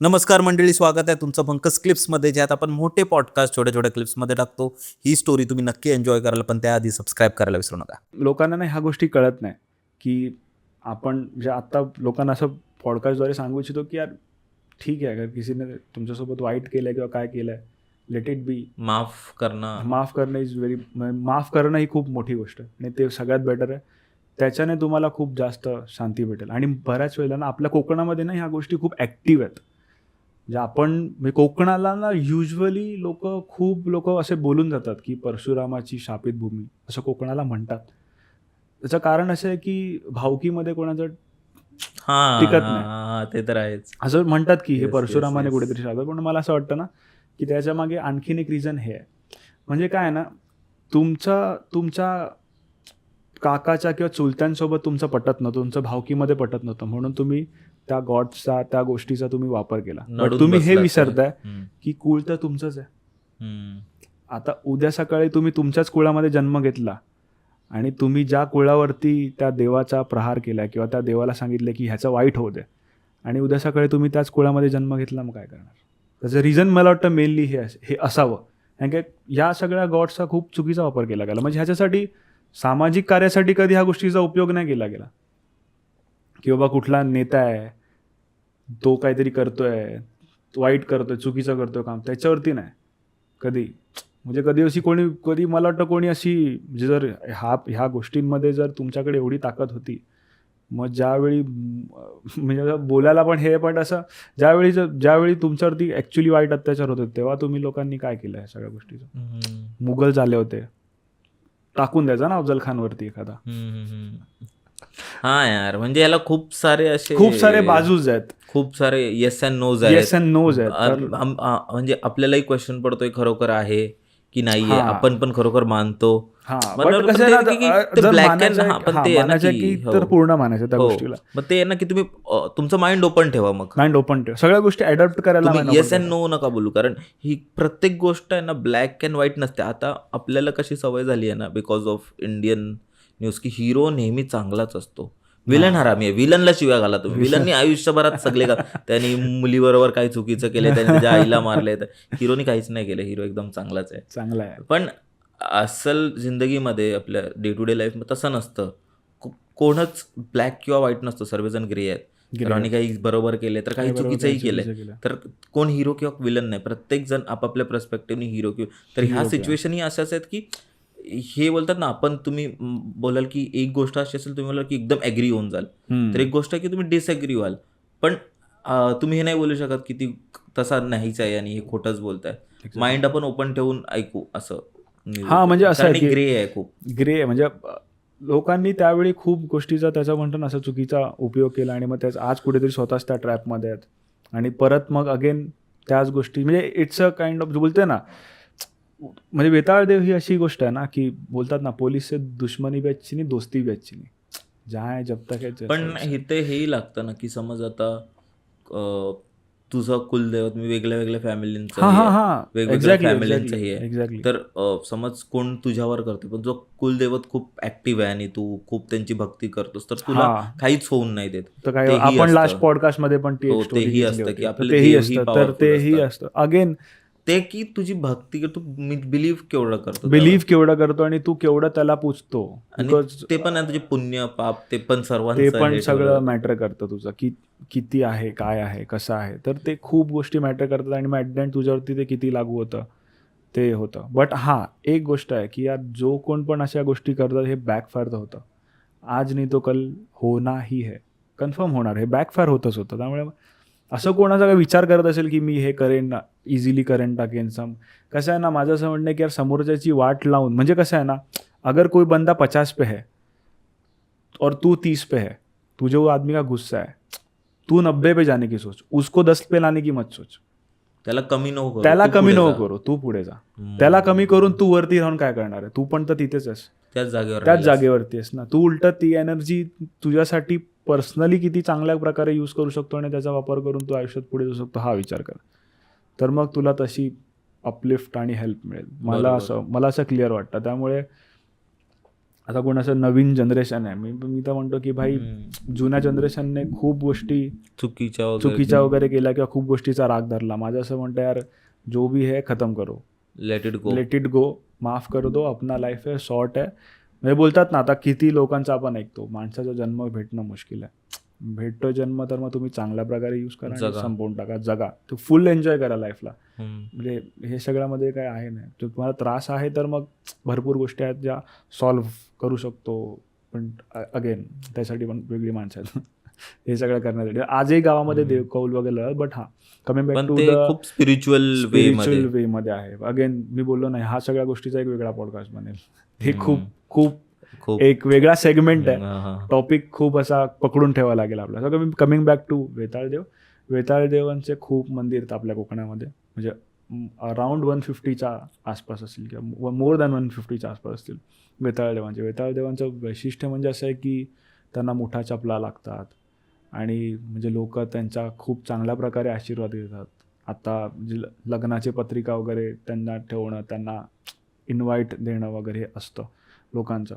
नमस्कार मंडळी, स्वागत आहे तुमचं पंकज क्लिप्समध्ये, ज्यात आपण मोठे पॉडकास्ट छोट्या छोट्या क्लिप्समध्ये टाकतो. ही स्टोरी तुम्ही नक्की एन्जॉय कराल, पण त्याआधी सबस्क्राईब करायला विसरू नका. लोकांना ना ह्या गोष्टी कळत नाही की आपण म्हणजे आत्ता लोकांना असं पॉडकास्टद्वारे सांगू इच्छितो की यार ठीक आहे, अगर किसीने तुमच्यासोबत वाईट केलं आहे किंवा काय केलं आहे, लेट इट बी. माफ करणं. माफ करणं इज व्हेरी माफ करणं ही खूप मोठी गोष्ट आहे आणि ते सगळ्यात बेटर आहे. त्याच्याने तुम्हाला खूप जास्त शांती भेटेल. आणि बऱ्याच वेळेला ना आपल्या कोकणामध्ये ना ह्या गोष्टी खूप ॲक्टिव्ह आहेत. म्हणजे आपण म्हणजे कोकणाला ना युजली खूप लोक असे बोलून जातात की परशुरामाची शापित भूमी असं कोकणाला म्हणतात. त्याचं कारण असं आहे की भावकीमध्ये कोणाचं टिकत नाही. हा, ते तर आहेच. असं म्हणतात की हे Yes, yes, परशुरामाने yes. कुठेतरी शापित, पण मला असं वाटतं ना की त्याच्या मागे आणखीन एक रिझन हे आहे. म्हणजे काय आहे ना, तुमच्या काकाच्या किंवा चुलत्यांसोबत तुमचं पटत नव्हतं, तुमचं भावकीमध्ये पटत नव्हतं, म्हणून तुम्ही त्या गॉडचा त्या गोष्टीचा तुम्ही वापर केला. बट नडून तुम्ही हे बसलात विसरताय हम्म. की कुळ तर तुमचंच आहे. हम्म. आता उद्या सकाळी तुम्ही तुमच्याच कुळामध्ये जन्म घेतला आणि तुम्ही ज्या कुळावरती त्या देवाचा प्रहार केला किंवा त्या देवाला सांगितलं की ह्याचं वाईट होऊ दे, आणि उद्या सकाळी तुम्ही त्याच कुळामध्ये जन्म घेतला, मग काय करणार? त्याचं रिझन मला वाटतं मेनली हे असावं. कारण की ह्या सगळ्या गॉडचा खूप चुकीचा वापर केला गेला. म्हणजे ह्याच्यासाठी सामाजिक कार्यासाठी कधी ह्या गोष्टीचा उपयोग नाही केला गेला की बाबा कुठला नेता आहे, तो काहीतरी करतोय, वाईट करतोय, चुकीचं करतोय काम, त्याच्यावरती नाही कधी. म्हणजे कधी मला वाटतं कोणी अशी म्हणजे जर ह्या गोष्टींमध्ये जर तुमच्याकडे एवढी ताकद होती, मग ज्यावेळी म्हणजे बोलायला पण हे, पण असं ज्यावेळी तुमच्यावरती ॲक्च्युली वाईट अत्याचार होते, तेव्हा तुम्ही लोकांनी काय केलं ह्या सगळ्या गोष्टीचं? हम्म. मुघल झाले होते, टाकून द्यायचा ना अफजल खानवरती एखादा. हा यार, म्हणजे याला खूप सारे बाजूज आहेत, खूप सारे येस अँड नोज आहेत. येस अँड नोज आहेत. म्हणजे आपल्यालाही क्वेश्चन पडतोय, खरोखर आहे की नाहीये. हा. आपण पण खरोखर मानतो. बट कसं आहे ना, जर मानायचं की तर पूर्ण मानायचं त्या गोष्टीला. मग ते आहे ना की तुम्ही तुमचं माइंड ओपन ठेवा. मग माइंड ओपन ठेव, सगळ्या गोष्टी अडॉप्ट करायला तुम्ही mind येस open अँड ठेवा. नो नका बोलू, कारण ही प्रत्येक गोष्ट आहे ना ब्लॅक अँड व्हाईट नसते. आता आपल्याला कशी सवय झाली आहे ना, बिकॉज ऑफ इंडियन न्यूज, की हिरो नेहमी चांगलाच असतो, विलन हरामी आहे. विलनला शिव्या घाला तुम्ही. विलननी आयुष्यभरात सगळे त्यांनी मुलीबरोबर काही चुकीचं केलंय, त्यांनी त्याच्या आईला मारलंय. तर हिरोनी काहीच नाही केलं, हिरो एकदम चांगलाच आहे. चांगला आहे. पण असल जिंदगीमध्ये आपल्या डे टू डे लाईफमध्ये तसं नसतं. कोणच ब्लॅक किंवा व्हाईट नसतं, सर्वजण ग्रे आहेत. आणि काही बरोबर केले तर काही चुकीचंही केलंय, तर कोण हिरो किंवा विलन नाही. प्रत्येक जण आपापल्या पर्स्पेक्टिव्हने हिरो किंवा. तर ह्या सिच्युएशन ही अशाच आहेत की हे बोलतात ना, आपण तुम्ही बोलाल की एक गोष्ट अशी असेल, तुम्ही बोलाल की एकदम ॲग्री होऊन जाल, तर एक गोष्ट आहे की तुम्ही डिसॲग्री व्हाल. पण तुम्ही हे नाही बोलू शकत की ती तसा नाहीच आहे आणि हे खोटंच बोलताय. माइंड आपण ओपन ठेवून ऐकू असं. हा, म्हणजे असं आहे की ग्रे आहे खूप. ग्रे म्हणजे लोकांनी त्यावेळी खूप गोष्टीचा त्याचा म्हणतो ना असा चुकीचा उपयोग केला, आणि मग त्याचा आज कुठेतरी स्वतःच त्या ट्रॅपमध्ये आहेत, आणि परत मग अगेन त्याच गोष्टी. म्हणजे इट्स अ काइंड ऑफ, बोलते ना, म्हणजे वेताळ देव ही अशी गोष्ट आहे ना की बोलतात ना, पोलीस से दुश्मनी भी अच्छी नहीं, दोस्ती भी अच्छी नहीं, जहाँ है जब तक है. पण इथे हेही लागतं ना की समज आता तुझं कुलदैवत, मी वेगळ्या वेगळ्या फॅमिलींचं, वेगवेगळ्या फॅमिलींचं हे आहे. तर समज कोण तुझ्यावर करतो, पण जो कुलदैवत खूप ऍक्टिव्ह आहे आणि तू खूप त्यांची भक्ती करतोस, तर तुला काहीच होऊन नाही देत. तर काय आपण लास्ट पॉडकास्ट मध्ये पण तेही असतं की आपलं तेही असतं. तर तेही असतं अगेन ते की तुझी भक्ती, तू बिलीव्ह केवढं करतो आणि तू केवढं त्याला पूजतो. ते पण आहे तुझे पुण्य पाप, ते पण सर्वांचं, ते पण सगळं मॅटर करतं तुझं की किती आहे, काय आहे, कसं आहे. तर ते खूप गोष्टी मॅटर करतात, आणि मग ॲट द एंड तुझ्यावरती ते किती लागू होतं ते होतं. बट हां, एक गोष्ट आहे की यार जो कोण पण अशा गोष्टी करतात, हे बॅकफायर तर होतं. आज नाही तो कल होना ही है, कन्फर्म होणार. हे बॅकफायर होतच होतं. त्यामुळे असं कोणाचा काही विचार करत असेल की मी हे करेन ना, इझिली करेन टाकेन सम. कसं आहे ना, माझं असं म्हणणं आहे की यार समोरच्याची वाट लावून, म्हणजे कसं आहे ना, अगर कोई बंदा 50 पे है और तू 30 पे है, तुझे वो आदमी का गुस्सा है, तू 90 पे जाने की सोच, उसको 10 पे लाने की मत सोच. त्याला कमी नको करू, तू पुढे जा. त्याला कमी करून तू वरती राहून काय करणार आहे? तू पण तर तिथेच आहेस, त्याच जागेवरती आहेस ना. तू उलट ती एनर्जी तुझ्यासाठी पर्सनली किती चांगल्या प्रकारे यूज करू शकतो आणि त्याचा वापर करून तू आयुष्यात पुढे जाऊ शकतो, हा विचार कर. तर मग तुला तशी अपलिफ्ट आणि हेल्प मिळेल. मला असं क्लिअर वाटतं. त्यामुळे आता कोण असं नवीन जनरेशन आहे, मी तर म्हणतो की भाई जुन्या जनरेशनने खूप गोष्टी चुकीच्या वगैरे केल्या किंवा खूप गोष्टीचा राग धरला. माझं असं म्हणतं यार जो भी है खतम करो, लेट इट गो, माफ कर दो, अपना लाईफ आहे, शॉर्ट आहे. म्हणजे बोलतात ना, आता किती लोकांचा आपण ऐकतो माणसाचा जन्म भेटणं मुश्किल आहे. भेटतो जन्म तर मग तुम्ही चांगल्या प्रकारे यूज करा आणि संपवून टाका, जगा, तो फुल एन्जॉय करा लाईफला. म्हणजे हे सगळ्यामध्ये काय आहे नाही. जर तुम्हाला त्रास आहे तर मग भरपूर गोष्टी आहेत ज्या सॉल्व्ह करू शकतो, पण अगेन त्यासाठी पण वेगळी माणसं आहेत हे सगळं करण्यासाठी. आजही गावामध्ये देव कौल वगैरे, बट हा कमिंग बॅक टू द खूप स्पिरिच्युअल वे मध्ये आहे. अगेन मी बोललो नाही, हा सगळ्या गोष्टीचा एक वेगळा पॉडकास्ट बनेल. हे खूप एक वेगळा सेगमेंट आहे, टॉपिक खूप असा पकडून ठेवावा लागेल आपल्याला. कमिंग बॅक टू वेताळदेवांचे खूप मंदिर आहेत आपल्या कोकणामध्ये, म्हणजे अराउंड 150च्या आसपास असतील किंवा मोर दॅन 150च्या आसपास असतील वेताळदेवांचं वैशिष्ट्य म्हणजे असं आहे की त्यांना मोठा चपला लागतात आणि म्हणजे लोक त्यांचा खूप चांगल्या प्रकारे आशीर्वाद देतात. आता म्हणजे लग्नाची पत्रिका वगैरे त्यांना ठेवणं, त्यांना इन्व्हाइट देणं वगैरे असतं लोकांचं.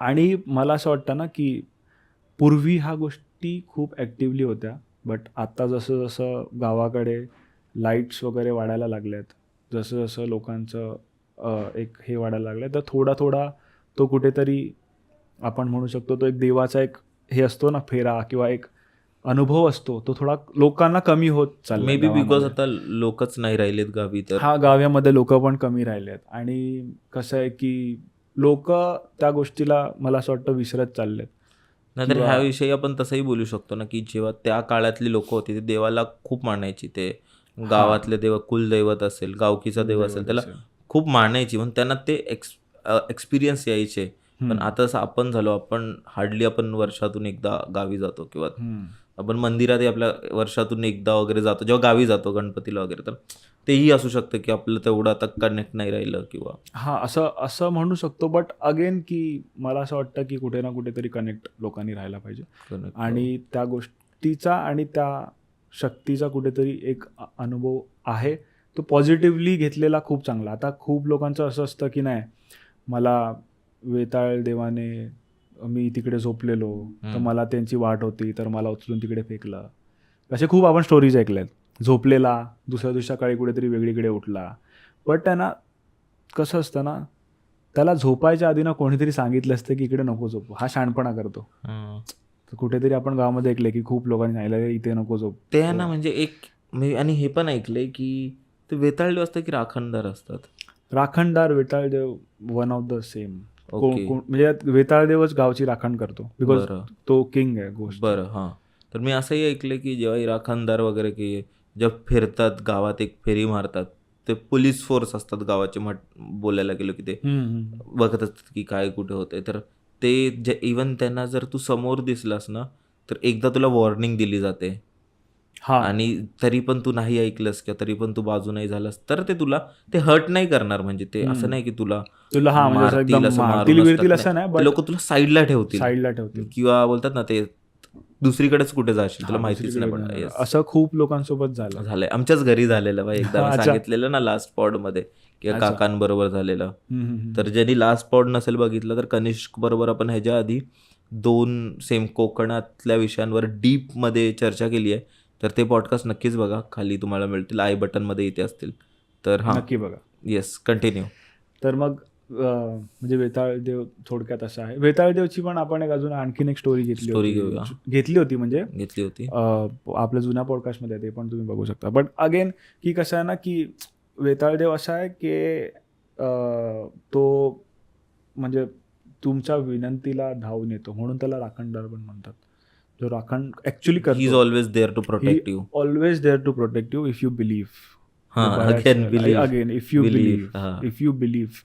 आणि मला असं वाटतं ना की पूर्वी ह्या गोष्टी खूप ॲक्टिव्हली होत्या, बट आता जसं जसं गावाकडे लाईट्स वगैरे वाढायला लागल्यात, जसं जसं लोकांचं एक हे वाढायला लागलं, तर थोडा तो कुठेतरी आपण म्हणू शकतो तो एक देवाचा एक हे असतो ना फेरा किंवा एक अनुभव असतो, तो थोडा लोकांना कमी होत चालला. मे बी बिकॉज आता लोकच नाही राहिलेत गावी, तर हा गावामध्ये लोक पण कमी राहिले आहेत. आणि कसं आहे की लोक त्या गोष्टीला मला असं वाटतं विसरत चाललेत. नाहीतर ह्याविषयी आपण तसंही बोलू शकतो ना की जेव्हा त्या काळातली लोक होती ते देवाला खूप मानायची. ते गावातले देव, कुलदैवत असेल, गावकीचा देव असेल, त्याला खूप मानायची, म्हणून त्यांना ते एक्सपिरियन्स यायचे. पण आता असं आपण झालो, आपण हार्डली आपण वर्षातून एकदा गावी जातो किंवा आपण मंदिरातही आपल्या वर्षातून एकदा वगैरे जातो जेव्हा गावी जातो गणपतीला वगैरे. तर तेही असू शकतं की आपलं तेवढं आता कनेक्ट नाही राहिलं किंवा असं म्हणू शकतो. बट अगेन की मला असं वाटतं की कुठे ना कुठेतरी कनेक्ट लोकांनी राहायला पाहिजे आणि त्या गोष्टीचा आणि त्या शक्तीचा कुठेतरी एक अनुभव आहे, तो पॉझिटिव्हली घेतलेला खूप चांगला. आता खूप लोकांचं असं असतं की नाही, मला वेताळ देवाने, मी तिकडे झोपलेलो तर मला त्यांची वाट होती तर मला उचलून तिकडे फेकलं. असे खूप आपण स्टोरीज ऐकल्यात. झोपलेला दुसऱ्या दिवशी सकाळी कुठेतरी वेगळीकडे उठला. बट त्यांना कसं असतं ना, त्याला झोपायच्या आधी ना कोणीतरी सांगितलं असतं की इकडे नको झोपू, हा शहाणपणा करतो. तर कुठेतरी आपण गावामध्ये ऐकलंय की खूप लोकांनी सांगितलं इथे नको झोप. ते आहे ना, म्हणजे एक आणि हे पण ऐकलंय की ते वेताळदेव असतात की राखणदार असतात. राखणदार वेताळदेव वन ऑफ द सेम. म्हणजे वेताळदेवच गावची राखण करतो बिकॉज तो किंग आहे गोष्ट. बरं, हां. तर मी असंही ऐकलं की जेव्हा राखणदार वगैरे की जेव्हा फिरतात गावात, एक फेरी मारतात, ते पोलीस फोर्स असतात गावाचे, बोलायला गेलो की ते बघत असतात की काय कुठे होते. तर ते इवन त्यांना जर तू समोर दिसलास ना तर एकदा तुला वॉर्निंग दिली जाते. आणि तरी पण तू नाही ऐकलंस किंवा तरी पण तू बाजू नाही झालास तर ते तुला ते हर्ट नाही करणार. म्हणजे ते असं नाही की तुला मारतील असं नाही, लोक तुला साईडला ठेवतील किंवा बोलतात ना ते दुसरीकडेच कुठे जाशील, तुला माहितीच नाही पडणार. असं खूप लोकांसोबत झालंय. आमच्याच घरी झालेलं बाई, एकदा सांगितलेलं ना लास्ट पॉड मध्ये किंवा काकांबरोबर झालेलं. तर ज्यांनी लास्ट पॉड नसेल बघितलं तर कनिष्क बरोबर आपण ह्याच्या आधी 2 सेम कोकणातल्या विषयांवर डीप मध्ये चर्चा केली आहे. तर ते पॉडकास्ट नक्कीच बघा, खाली तुम्हाला मिळतील, आय बटन मध्ये इथे असतील. तर हा नक्की बघा. Yes, continue. तर मग म्हणजे वेताळदेव थोडक्यात असं आहे. वेताळदेवची पण आपण एक अजून आणखीन एक स्टोरी घेतली होती आपल्या जुन्या पॉडकास्टमध्ये, ते पण तुम्ही बघू शकता. बट अगेन की कसं आहे ना की वेताळदेव असा आहे की तो म्हणजे तुमच्या विनंतीला धावून येतो, म्हणून त्याला राखणदार पण म्हणतात. जो राखण ऍक्च्युली करतो. He is always there to protect you. Always there to protect you if you believe. Again if you believe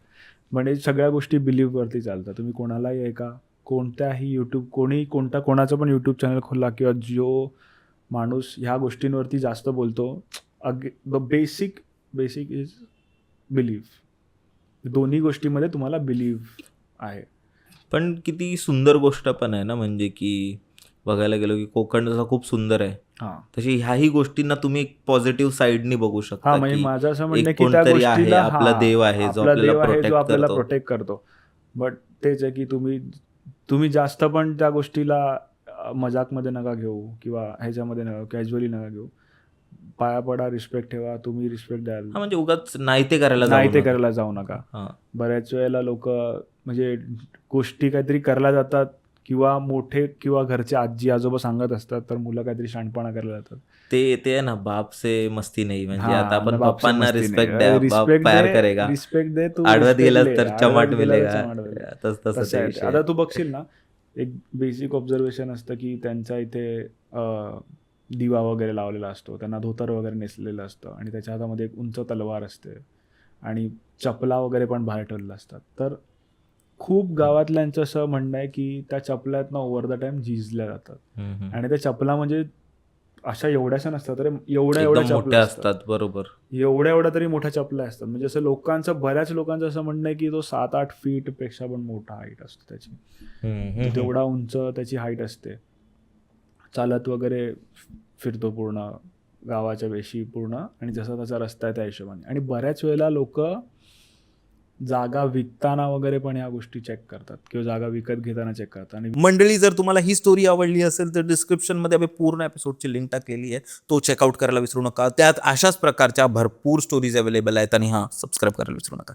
म्हणजे सगळ्या गोष्टी बिलीव्ह वरती चालतात. तुम्ही कोणालाही ऐका, कोणत्याही कोणाचं पण यूट्यूब चॅनल खोला किंवा जो माणूस ह्या गोष्टींवरती जास्त बोलतो, द बेसिक इज बिलीव्ह. दोन्ही गोष्टीमध्ये तुम्हाला बिलीव्ह आहे. पण किती सुंदर गोष्ट पण आहे ना, म्हणजे की बघायला गेलो की कोकण जसा खूप सुंदर आहे, तशी ह्याही गोष्टींना तुम्ही एक पॉझिटिव्ह साईडनी बघू शकता. म्हणजे माझं असं म्हणणं की त्या गोष्टीला आपला देव आहे जो आपल्याला प्रोटेक्ट करतो. बट तेच आहे की तुम्ही जास्त पण त्या गोष्टीला मजाकमध्ये नका घेऊ किंवा ह्याच्यामध्ये नका कॅज्युअली नका घेऊ. पाया पडा, रिस्पेक्ट ठेवा, तुम्ही रिस्पेक्ट द्याल, हा म्हणजे उगाच नाही ते करायला नाही जाऊ ते नका. करायला जाऊ नका. हा बऱ्याच वेळेला लोक म्हणजे गोष्टी काहीतरी करायला जातात किंवा मोठे किंवा घरचे आजी आजोबा सांगत असतात तर मुलं काहीतरी शाणपणा करायला जातात. ते आहे ना, बाप से मस्ती नाही, म्हणजे हा, आता आपण ना बाप से पप्पांना मस्ती रिस्पेक्ट नाही. द्या, बाप रिस्पेक्ट प्यार दे, करेगा, रिस्पेक्ट दे, तू आडवत रिस्पेक्ट गेलास ले, तर आडवत चमाट गेला तर मिलेगा. चमाट मिलेगा. तसं तसं आहे ते. विषय आता तू बघशील ना, एक बेसिक ऑब्झर्वेशन असतं की त्यांच्या इथे दिवा वगैरे लावलेला असतो, त्यांना धोतर वगैरे नेसलेलं असतं आणि त्याच्या हातामध्ये एक उंच तलवार असते आणि चपला वगैरे पण बाहेर ठेवलेल्या असतात. तर खूप गावातल्यांचं असं म्हणणं आहे की त्या चपल्यातनं ओव्हर द टाइम झिजल्या जातात. आणि त्या चपला म्हणजे अशा एवढ्याशा नसतात, तर एवढ्या एकदम चपला मोठ्या असतात, असतात. बरोबर. एवढ्या तरी मोठ्या चपल्या असतात. म्हणजे असं बऱ्याच लोकांचं असं म्हणणं आहे की तो 7-8 फीट पेक्षा पण मोठा हाईट असतो त्याची. तेवढा उंच त्याची हाईट असते. चालत वगैरे फिरतो पूर्ण गावाच्या वेशी पूर्ण आणि जसा त्याचा रस्ता आहे त्या हिशोबाने. आणि बऱ्याच वेळेला लोक जागा विकताना वगैरे पण ह्या गोष्टी चेक करतात किंवा जागा विकत घेताना चेक करतात. आणि मंडळी, जर तुम्हाला ही स्टोरी आवडली असेल तर डिस्क्रिप्शनमध्ये आम्ही पूर्ण एपिसोडची लिंक टाकलेली आहे, तो चेकआउट करायला विसरू नका. त्यात अशाच प्रकारच्या भरपूर स्टोरीज अवेलेबल आहेत आणि सबस्क्राईब करायला विसरू नका.